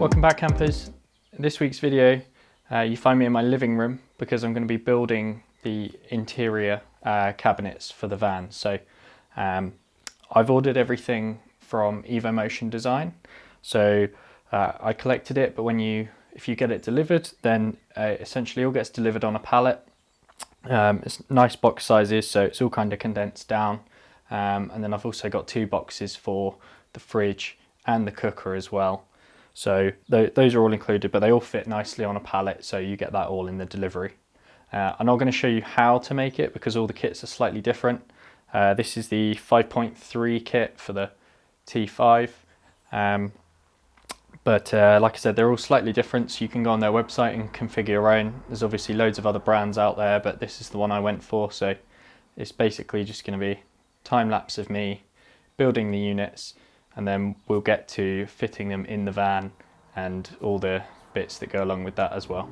Welcome back, campers. In this week's video you find me in my living room because I'm going to be building the interior cabinets for the van. So I've ordered everything from EvoMotion Design. So I collected it, but if you get it delivered, then essentially it all gets delivered on a pallet. It's nice box sizes, so it's all kind of condensed down. And then I've also got 2 boxes for the fridge and the cooker as well. So those are all included, but they all fit nicely on a pallet, so you get that all in the delivery. I'm not going to show you how to make it because all the kits are slightly different. This is the 5.3 kit for the T5. But like I said, they're all slightly different, so you can go on their website and configure your own. There's obviously loads of other brands out there, but this is the one I went for. So it's basically just going to be time lapse of me building the units, and then we'll get to fitting them in the van and all the bits that go along with that as well.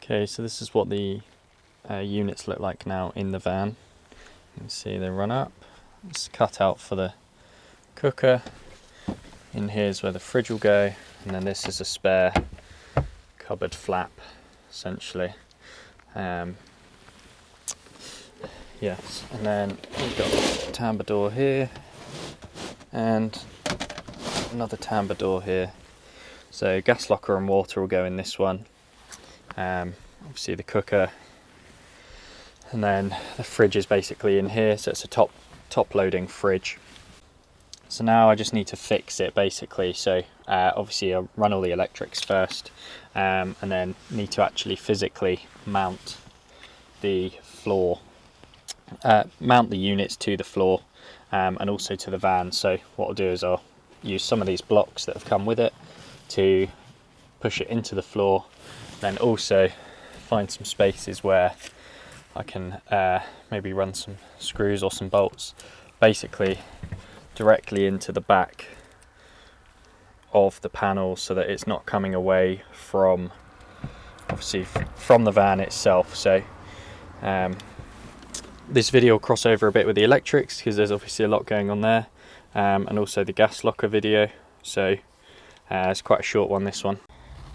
Okay, so this is what the units look like now in the van. You can see they run up. It's cut out for the cooker. In here's where the fridge will go, and then this is a spare cupboard flap, essentially. Yes, and then we've got a tambour door here, and another tambour door here. So gas locker and water will go in this one. Obviously the cooker, and then the fridge is basically in here, so it's a top loading fridge. So now I just need to fix it basically. So obviously I'll run all the electrics first, and then need to actually physically mount the floor, mount the units to the floor, and also to the van. So what I'll do is I'll use some of these blocks that have come with it to push it into the floor, then also find some spaces where I can maybe run some screws or some bolts basically directly into the back of the panel, so that it's not coming away from, obviously, from the van itself. So this video will cross over a bit with the electrics because there's obviously a lot going on there, and also the gas locker video, so it's quite a short one, this one.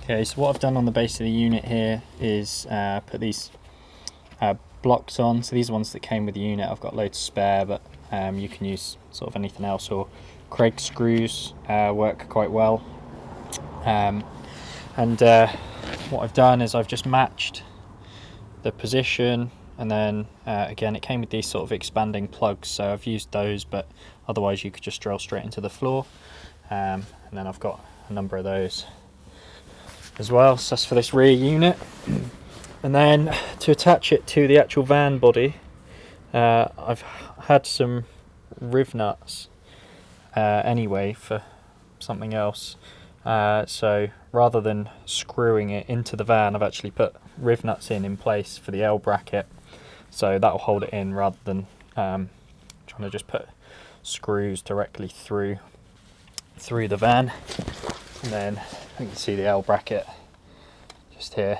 Okay, so what I've done on the base of the unit here is put these blocks on. So these ones that came with the unit, I've got loads spare, but you can use sort of anything else, or Craig screws work quite well. And what I've done is I've just matched the position, and then again it came with these sort of expanding plugs, so I've used those, but otherwise you could just drill straight into the floor. And then I've got a number of those as well, so that's for this rear unit. And then to attach it to the actual van body, I've had some riv nuts anyway for something else, so rather than screwing it into the van, I've actually put riv nuts in place for the L bracket, so that'll hold it in rather than trying to just put screws directly through the van. And then you can see the L bracket just here,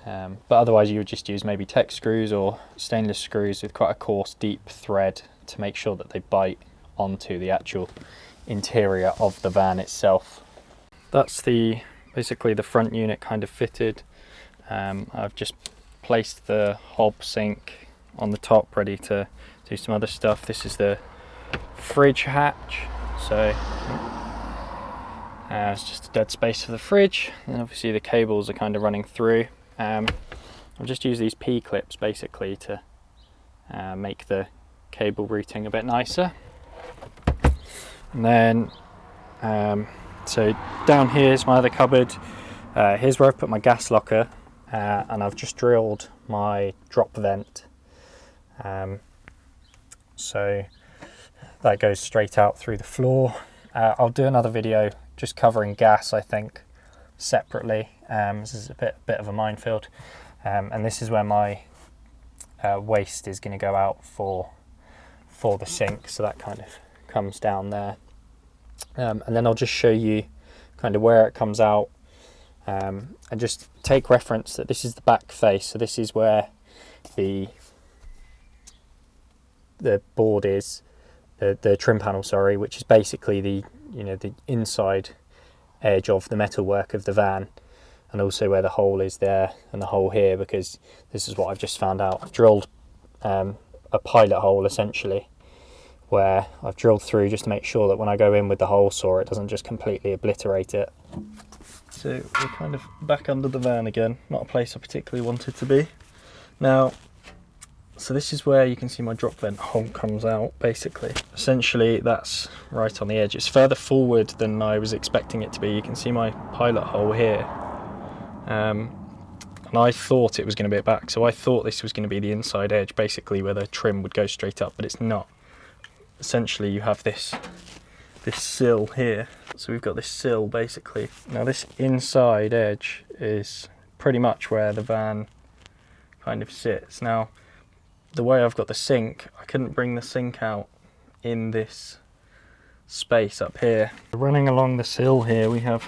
but otherwise you would just use maybe Tech screws or stainless screws with quite a coarse deep thread to make sure that they bite onto the actual interior of the van itself. That's basically the front unit kind of fitted. I've just placed the hob sink on the top ready to do some other stuff. This is the fridge hatch, so it's just a dead space for the fridge, and obviously the cables are kind of running through. I'll just use these P-clips basically to make the cable routing a bit nicer. And then so down here is my other cupboard. Here's where I've put my gas locker, and I've just drilled my drop vent, so that goes straight out through the floor. I'll do another video just covering gas, I think, separately. This is a bit of a minefield, and this is where my waste is going to go out for the sink, so that kind of comes down there. And then I'll just show you kind of where it comes out, and just take reference that this is the back face, so this is where the board is, the trim panel, sorry, which is basically the inside edge of the metalwork of the van, and also where the hole is there and the hole here, because this is what I've just found out. I've drilled a pilot hole essentially, where I've drilled through just to make sure that when I go in with the hole saw, it doesn't just completely obliterate it. So we're kind of back under the van again, not a place I particularly wanted to be. Now, so this is where you can see my drop vent hole comes out, basically. Essentially, that's right on the edge. It's further forward than I was expecting it to be. You can see my pilot hole here. And I thought it was going to be at back, so I thought this was going to be the inside edge, basically where the trim would go straight up, but it's not. Essentially, you have this sill here. So we've got this sill, basically. Now this inside edge is pretty much where the van kind of sits. Now, the way I've got the sink, I couldn't bring the sink out in this space up here. Running along the sill here, we have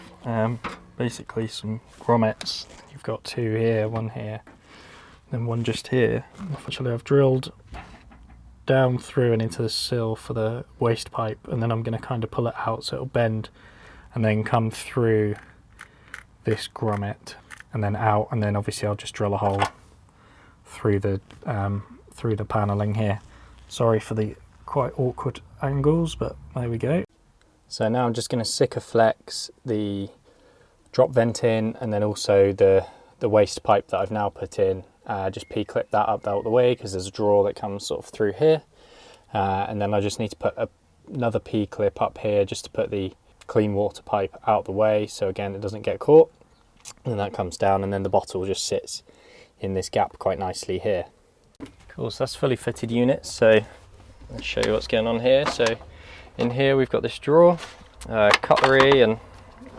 basically some grommets. You've got two here, one here, then one just here. Unfortunately, I've drilled down through and into the sill for the waste pipe, and then I'm going to kind of pull it out so it'll bend and then come through this grommet and then out, and then obviously I'll just drill a hole through the paneling here. Sorry for the quite awkward angles, but there we go. So now I'm just going to Sikaflex the drop vent in, and then also the waste pipe that I've now put in. Just P-clip that up out the way, because there's a drawer that comes sort of through here, and then I just need to put another P-clip up here just to put the clean water pipe out the way, so again it doesn't get caught, and that comes down, and then the bottle just sits in this gap quite nicely here. Cool, so that's fully fitted unit. So let's show you what's going on here. So in here we've got this drawer, cutlery and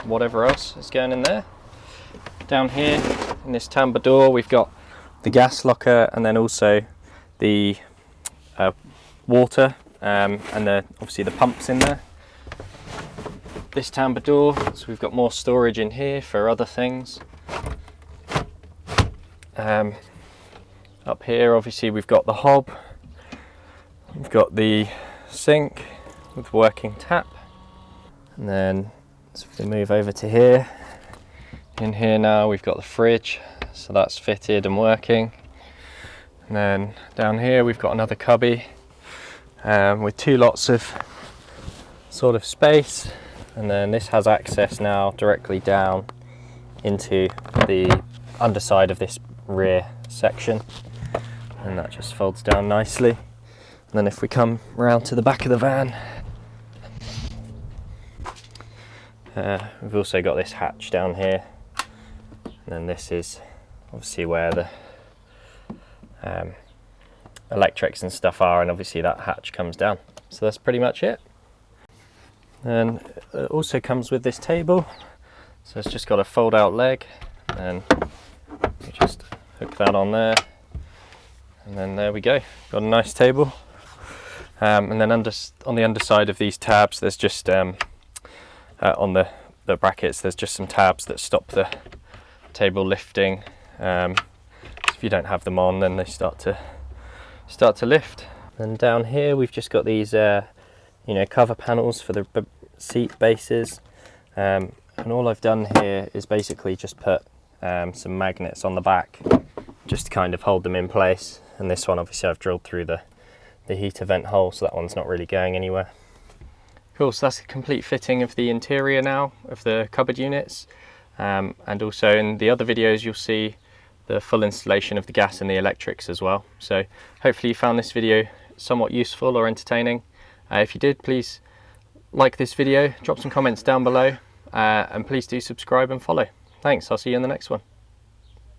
whatever else is going in there. Down here in this tambour door we've got the gas locker, and then also the water, and obviously the pumps in there. This tambour door, so we've got more storage in here for other things. Up here obviously we've got the hob, we've got the sink with working tap, and then so if we move over to here, in here now we've got the fridge, so that's fitted and working. And then down here we've got another cubby with two lots of sort of space, and then this has access now directly down into the underside of this rear section, and that just folds down nicely. And then if we come round to the back of the van, we've also got this hatch down here, and then this is obviously where the electrics and stuff are, and obviously that hatch comes down. So that's pretty much it. And it also comes with this table, so it's just got a fold out leg, and you just hook that on there, and then there we go, got a nice table. And then on the underside of these tabs there's just on the brackets there's just some tabs that stop the table lifting. So if you don't have them on, then they start to lift. And down here we've just got these cover panels for the seat bases, and all I've done here is basically just put some magnets on the back just to kind of hold them in place. And this one obviously I've drilled through the heater vent hole, so that one's not really going anywhere. Cool, so that's a complete fitting of the interior now of the cupboard units, and also in the other videos you'll see the full installation of the gas and the electrics as well. So hopefully you found this video somewhat useful or entertaining. If you did, please like this video, drop some comments down below, and please do subscribe and follow. Thanks, I'll see you in the next one.